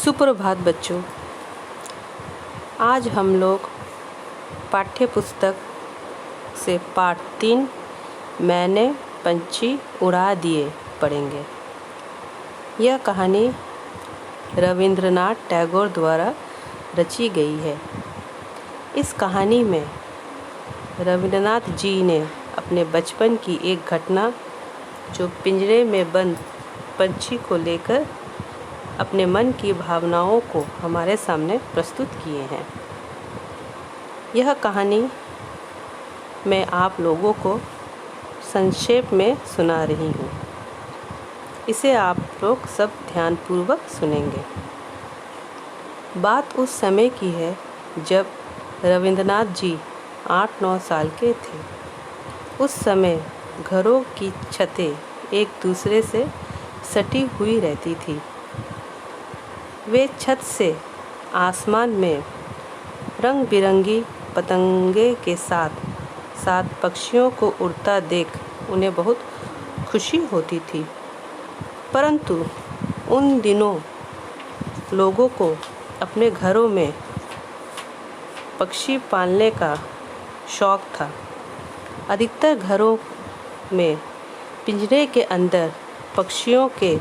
सुप्रभात बच्चों। आज हम लोग पाठ्य पुस्तक से पाठ 3 मैंने पंछी उड़ा दिए पढ़ेंगे। यह कहानी रविंद्रनाथ टैगोर द्वारा रची गई है। इस कहानी में रविंद्रनाथ जी ने अपने बचपन की एक घटना जो पिंजरे में बंद पंछी को लेकर अपने मन की भावनाओं को हमारे सामने प्रस्तुत किए हैं। यह कहानी मैं आप लोगों को संक्षेप में सुना रही हूँ। इसे आप लोग सब ध्यानपूर्वक सुनेंगे। बात उस समय की है जब रविंद्रनाथ जी 8-9 साल के थे। उस समय घरों की छतें एक दूसरे से सटी हुई रहती थी। वे छत से आसमान में रंग बिरंगी पतंगे के साथ साथ पक्षियों को उड़ता देख उन्हें बहुत खुशी होती थी। परंतु उन दिनों लोगों को अपने घरों में पक्षी पालने का शौक था। अधिकतर घरों में पिंजरे के अंदर पक्षियों के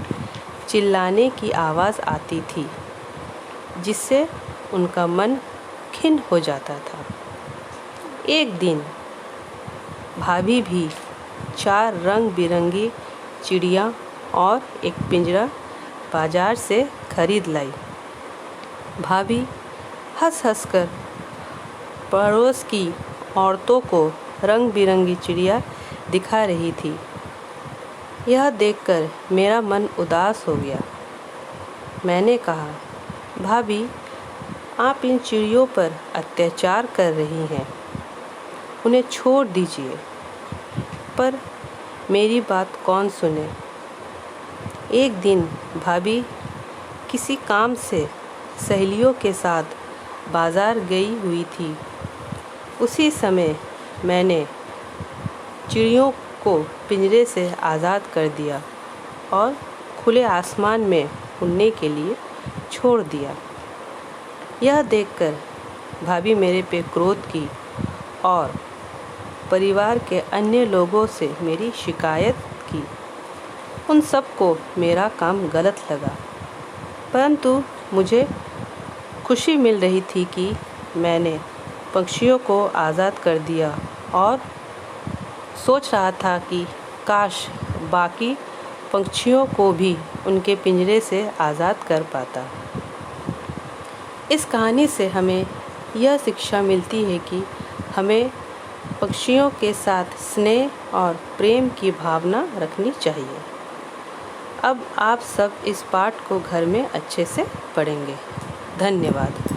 चिल्लाने की आवाज़ आती थी, जिससे उनका मन खिन्न हो जाता था। एक दिन भाभी भी 4 रंग बिरंगी चिड़िया और एक पिंजरा बाजार से खरीद लाई। भाभी हंस हंस कर पड़ोस की औरतों को रंग बिरंगी चिड़िया दिखा रही थी। यह देखकर मेरा मन उदास हो गया। मैंने कहा, भाभी, आप इन चिड़ियों पर अत्याचार कर रही हैं, उन्हें छोड़ दीजिए। पर मेरी बात कौन सुने। एक दिन भाभी किसी काम से सहेलियों के साथ बाज़ार गई हुई थी। उसी समय मैंने चिड़ियों को पिंजरे से आज़ाद कर दिया और खुले आसमान में उड़ने के लिए छोड़ दिया। यह देखकर भाभी मेरे पे क्रोध की और परिवार के अन्य लोगों से मेरी शिकायत की। उन सबको मेरा काम गलत लगा, परंतु मुझे खुशी मिल रही थी कि मैंने पक्षियों को आज़ाद कर दिया और सोच रहा था कि काश बाकी पक्षियों को भी उनके पिंजरे से आज़ाद कर पाता। इस कहानी से हमें यह शिक्षा मिलती है कि हमें पक्षियों के साथ स्नेह और प्रेम की भावना रखनी चाहिए। अब आप सब इस पाठ को घर में अच्छे से पढ़ेंगे। धन्यवाद।